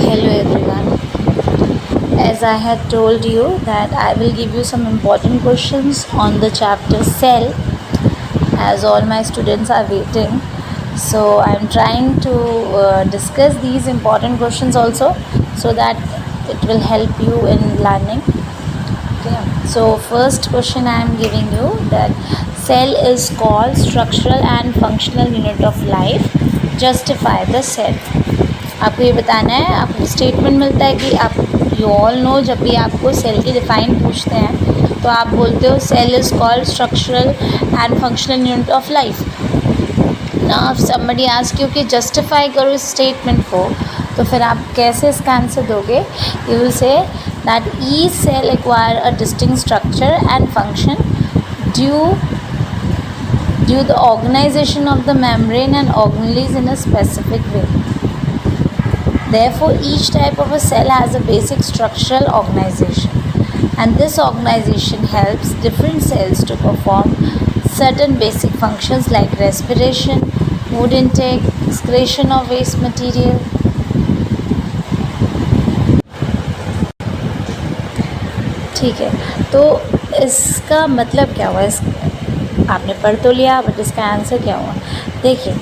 Hello everyone. As I had told you that I will give you some important questions on the chapter cell, as all my students are waiting. So I am trying to discuss these important questions also, so that it will help you in learning. Okay. So first question I am giving you, that cell is called structural and functional unit of life. Justify the cell. आपको ये बताना है, आपको statement मिलता है कि आप you all know, जब भी आपको सेल की डिफाइन पूछते हैं तो आप बोलते हो cell is called structural and functional unit of life. Now if somebody ask you कि जस्टिफाई करो इस स्टेटमेंट को, तो फिर आप कैसे इसका आंसर दोगे? You will say that each cell acquire a distinct structure and function due the organization of the membrane and organelles in a specific way. Therefore, each type of a cell has a basic structural organization, and this organization helps different cells to perform certain basic functions like respiration, food intake, excretion of waste material. ठीक है, तो इसका मतलब क्या हुआ? आपने पढ़ तो लिया, बट इसका आंसर क्या हुआ? देखिए,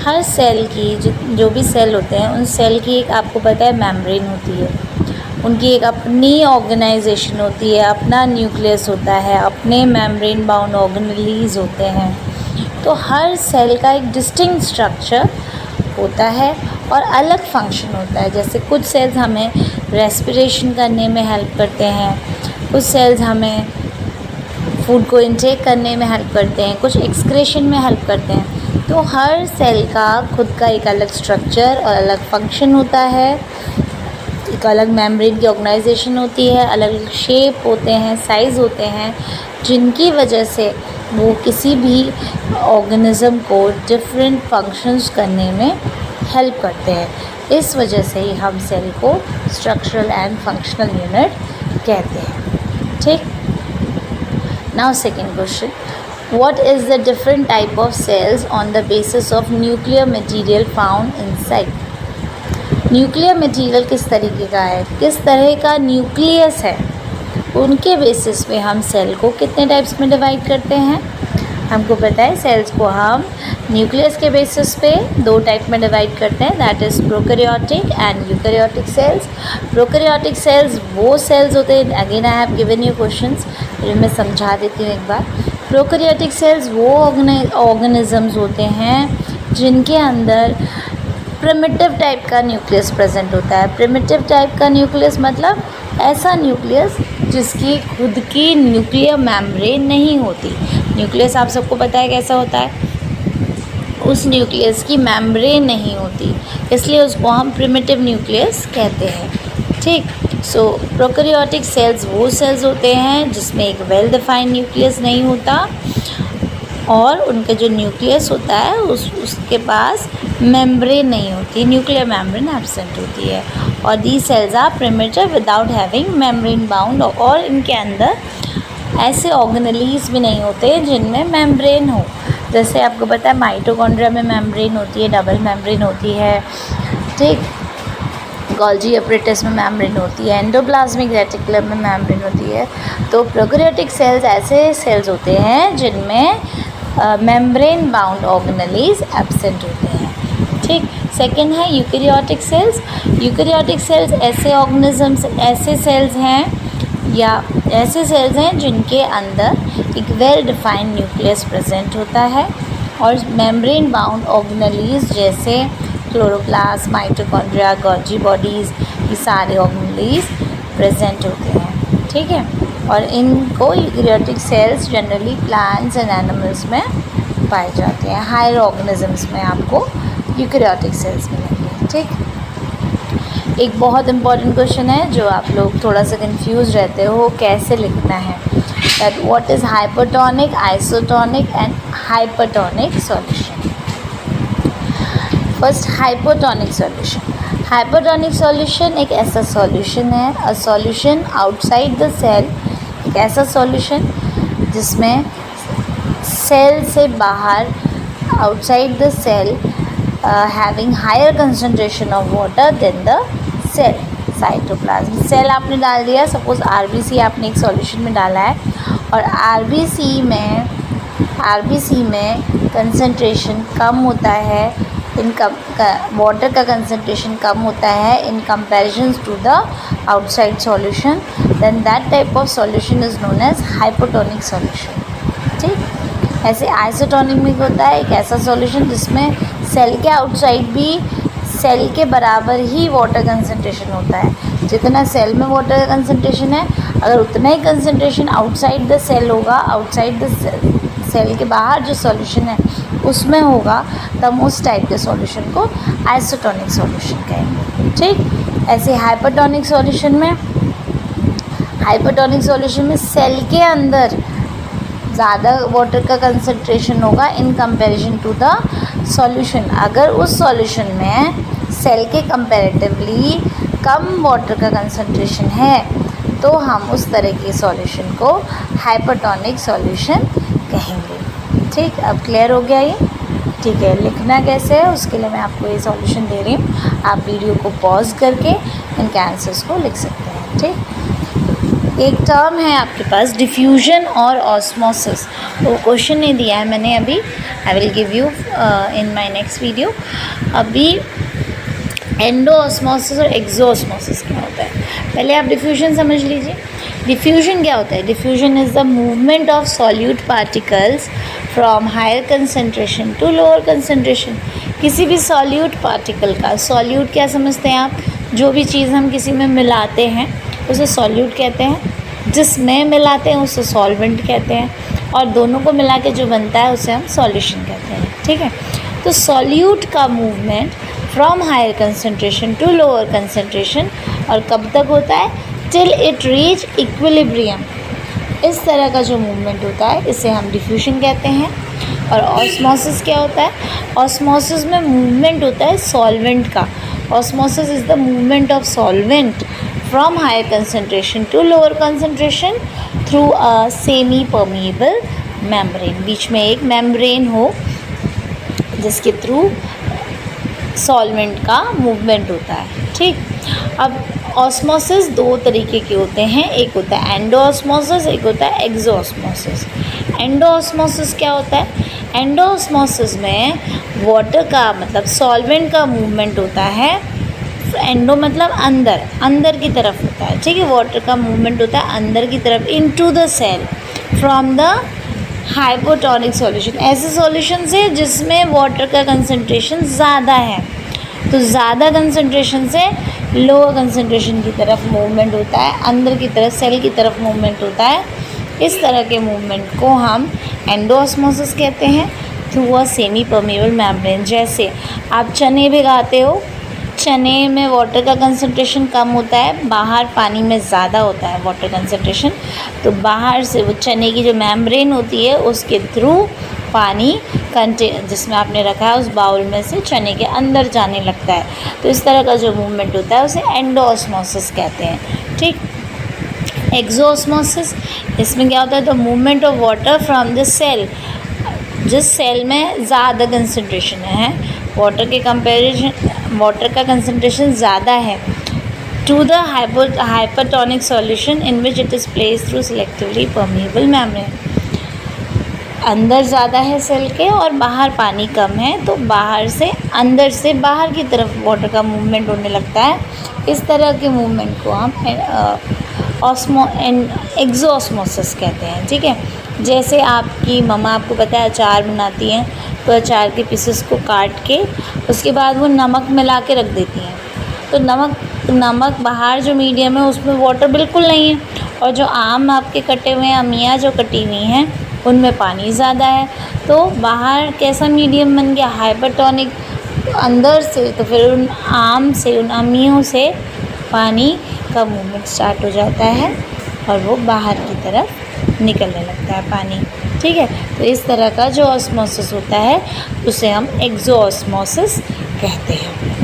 हर सेल की जो भी सेल होते हैं, उन सेल की एक, आपको पता है, मेम्ब्रेन होती है, उनकी एक अपनी ऑर्गेनाइजेशन होती है, अपना न्यूक्लियस होता है, अपने मेम्ब्रेन बाउंड ऑर्गेनेलीज होते हैं. तो हर सेल का एक डिस्टिंक्ट स्ट्रक्चर होता है और अलग फंक्शन होता है. जैसे कुछ सेल्स हमें रेस्पिरेशन करने में हेल्प करते हैं, कुछ सेल्स हमें फूड को इनटेक करने में हेल्प करते हैं, कुछ एक्सक्रेशन में हेल्प करते हैं. तो हर सेल का खुद का एक अलग स्ट्रक्चर और अलग फंक्शन होता है, एक अलग मेम्ब्रेन की ऑर्गेनाइजेशन होती है, अलग शेप होते हैं, साइज़ होते हैं, जिनकी वजह से वो किसी भी ऑर्गेनिज़म को डिफरेंट फंक्शंस करने में हेल्प करते हैं. इस वजह से ही हम सेल को स्ट्रक्चरल एंड फंक्शनल यूनिट कहते हैं. ठीक. Now second question, what is the different type of cells on the basis of nuclear material found inside? Nuclear material किस तरीके का है, किस तरह का न्यूक्लियस है, उनके बेसिस पे हम सेल को कितने टाइप्स में डिवाइड करते हैं. हमको पता है सेल्स को हम न्यूक्लियस के बेसिस पे दो टाइप में डिवाइड करते हैं, that is prokaryotic and eukaryotic cells. Prokaryotic cells वो सेल्स होते हैं, again I have given you questions, फिर मैं समझा देती हूँ एक बार. प्रोकैरियोटिक सेल्स वो ऑर्गेनिजम्स होते हैं जिनके अंदर प्रिमिटिव टाइप का न्यूक्लियस प्रेजेंट होता है. प्रिमिटिव टाइप का न्यूक्लियस मतलब ऐसा न्यूक्लियस जिसकी खुद की न्यूक्लियर मेम्ब्रेन नहीं होती. न्यूक्लियस आप सबको पता है कैसा होता है, उस न्यूक्लियस की मेम्ब्रेन नहीं होती, इसलिए उसको हम प्रिमिटिव न्यूक्लियस कहते हैं. ठीक. सो प्रोकैरियोटिक सेल्स वो सेल्स होते हैं जिसमें एक वेल डिफाइंड न्यूक्लियस नहीं होता, और उनका जो न्यूक्लियस होता है उसके पास मेम्ब्रेन नहीं होती, न्यूक्लियर मेम्ब्रेन एब्सेंट होती है. और these cells are primitive without having membrane bound, और इनके अंदर ऐसे ऑर्गेनेलीज भी नहीं होते जिनमें मेम्ब्रेन हो. जैसे आपको पता है माइटोकॉन्ड्रिया में मेम्ब्रेन होती है, डबल मेम्ब्रेन होती है. ठीक. गोल्जी अपरेटस में मेम्ब्रेन होती है, एंडोप्लाज्मिक रेटिकुलम में मेम्ब्रेन होती है. तो प्रोकैरियोटिक सेल्स ऐसे सेल्स होते हैं जिनमें मेम्ब्रेन बाउंड ऑर्गेनेलीज एब्सेंट होते हैं. ठीक. सेकेंड है यूकैरियोटिक सेल्स. यूकैरियोटिक सेल्स ऐसे ऑर्गेनिजम्स, ऐसे सेल्स हैं या ऐसे सेल्स हैं जिनके अंदर एक वेल डिफाइंड न्यूक्लियस प्रेजेंट होता है, और मेम्ब्रेन बाउंड ऑर्गेनेलीज जैसे क्लोरोप्लास्ट, माइटोकॉन्ड्रिया, गोल्जी बॉडीज़, ये सारे ऑर्गेनेलीज प्रेजेंट होते हैं. ठीक है. और इनको eukaryotic cells generally plants and animals में पाए जाते हैं. हायर ऑर्गेनिजम्स में आपको यूकैरियोटिक सेल्स मिलेंगे. ठीक. एक बहुत इंपॉर्टेंट क्वेश्चन है जो आप लोग थोड़ा सा कंफ्यूज रहते हो कैसे लिखना है, that what is hypotonic, isotonic and hypertonic solution. First, hypotonic solution. Hypotonic solution एक ऐसा सॉल्यूशन है, a solution outside the cell, एक ऐसा सॉल्यूशन जिसमें सेल से बाहर, outside the cell, having higher concentration of water than the cell, cytoplasm. Cell आपने डाल दिया, सपोज़ आरबीसी आपने एक सॉल्यूशन में डाला है और आरबीसी में कंसंट्रेशन कम होता है, वाटर का कंसंट्रेशन कम होता है in comparison to the outside solution, then that type of solution is known as hypotonic solution. ठीक, ऐसे आइसोटोनिक में होता है एक ऐसा सॉल्यूशन जिसमें सेल के आउटसाइड भी सेल के बराबर ही वाटर कंसंट्रेशन होता है। जितना सेल में वाटर का कंसंट्रेशन है, अगर उतना ही कंसंट्रेशन आउटसाइड द सेल होगा, आउटसाइड द सेल के बाहर जो सॉल्यूशन है उसमें होगा, तब उस टाइप के सॉल्यूशन को आइसोटोनिक सॉल्यूशन कहेंगे। ठीक, ऐसे हाइपरटोनिक सॉल्यूशन में सेल के अंदर ज़्यादा वाटर का कंसंट्रेशन होगा in comparison to the solution. अगर उस सॉल्यूशन में सेल के कंपैरेटिवली कम वाटर का कंसंट्रेशन है तो हम उस तरह के सॉल्यूशन को हाइपरटोनिक सॉल्यूशन कहेंगे। ठीक, अब क्लियर हो गया ये? ठीक है, लिखना कैसे है उसके लिए मैं आपको ये सॉल्यूशन दे रही हूँ। आप वीडियो को पॉज करके इनके आंसर्स को लिख सकते हैं। ठीक, एक टर्म है आपके पास डिफ्यूजन और ऑस्मोसिस। वो क्वेश्चन नहीं दिया है मैंने अभी, I will give you in my next video. अभी एंडोऑस्मोसिस और एक्सोऑस्मोसिस क्या होता है, पहले आप डिफ्यूजन समझ लीजिए। डिफ्यूजन क्या होता है? Diffusion is the movement of solute particles from higher concentration to lower concentration. किसी भी सॉल्यूट पार्टिकल का, सॉल्यूट क्या समझते हैं आप? जो भी चीज़ हम किसी में मिलाते हैं उसे सॉल्यूट कहते हैं, जिसमें मिलाते हैं उसे सॉल्वेंट कहते हैं, और दोनों को मिला के जो बनता है उसे हम सॉल्यूशन कहते हैं। ठीक है, तो सॉल्यूट का movement from higher concentration to lower concentration और कब तक होता है? Till it reach equilibrium. इस तरह का जो मूवमेंट होता है इसे हम डिफ्यूजन कहते हैं। और ऑस्मोसिस क्या होता है? ऑस्मोसिस में मूवमेंट होता है सॉल्वेंट का। Osmosis is the movement of solvent from higher concentration to lower concentration through a semi permeable membrane. बीच में एक मेम्ब्रेन हो जिसके थ्रू सॉल्वेंट का मूवमेंट होता है। ठीक, अब ऑस्मोसिस दो तरीके के होते हैं, एक होता है एंडोऑस्मोसिस, एक होता है एक्सोऑस्मोसिस। एंडोऑस्मोसिस क्या होता है? एंडोऑस्मोसिस में वाटर का मतलब सॉल्वेंट का मूवमेंट होता है। एंडो मतलब अंदर, अंदर की तरफ होता है। ठीक है, वाटर का मूवमेंट होता है अंदर की तरफ into the cell from the hypotonic solution. ऐसे सॉल्यूशन से जिसमें वाटर का कंसंट्रेशन ज़्यादा है, तो ज़्यादा कंसंट्रेशन से लोअर कंसंट्रेशन की तरफ मूवमेंट होता है, अंदर की तरफ सेल की तरफ मूवमेंट होता है। इस तरह के मूवमेंट को हम एंडोऑस्मोसिस कहते हैं through a semi permeable membrane. जैसे आप चने भिगाते हो, चने में वाटर का कंसंट्रेशन कम होता है, बाहर पानी में ज़्यादा होता है वाटर कंसंट्रेशन, तो बाहर से वो चने की जो मेम्ब्रेन होती है उसके थ्रू पानी जिसमें आपने रखा है उस बाउल में से चने के अंदर जाने लगता है। तो इस तरह का जो मूवमेंट होता है उसे एंडोऑस्मोसिस कहते हैं। ठीक, एक्सोऑस्मोसिस, इसमें क्या होता है? The movement of water from the cell, जिस सेल में ज़्यादा कंसंट्रेशन है, वाटर के कंपैरिजन वाटर का कंसंट्रेशन ज़्यादा है, to the hypertonic solution in which it is placed through selectively permeable membrane. अंदर ज़्यादा है सेल के और बाहर पानी कम है, तो बाहर से अंदर से बाहर की तरफ वाटर का मूवमेंट होने लगता है। इस तरह के मूवमेंट को हम एक्सोऑस्मोसिस कहते हैं। ठीक है, जैसे आपकी मम्मा आपको पता है अचार बनाती हैं, तो अचार के पीसेस को काट के उसके बाद वो नमक मिला के रख देती हैं, तो नमक बाहर जो मीडियम है उसमें वाटर बिल्कुल नहीं है, और जो आम आपके कटे हुए हैं, अमिया जो कटी हुई हैं उनमें पानी ज़्यादा है, तो बाहर कैसा मीडियम बन गया? हाइपरटोनिक। अंदर से तो फिर उन आम से, उन अमियों से पानी का मूवमेंट स्टार्ट हो जाता है और वो बाहर की तरफ निकलने लगता है पानी। ठीक है, तो इस तरह का जो ऑस्मोसिस होता है उसे हम एक्सोऑस्मोसिस कहते हैं।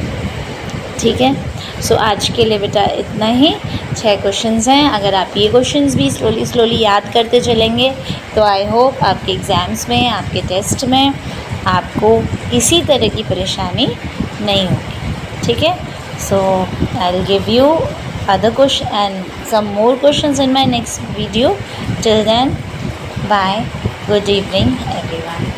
ठीक है, सो आज के लिए बेटा इतना ही। 6 क्वेश्चंस हैं, अगर आप ये क्वेश्चंस भी स्लोली याद करते चलेंगे तो आई होप आपके एग्ज़ाम्स में, आपके टेस्ट में आपको किसी तरह की परेशानी नहीं होगी। ठीक है, So I'll give you other question and some more questions in my next video. Till then, bye. Good evening, everyone.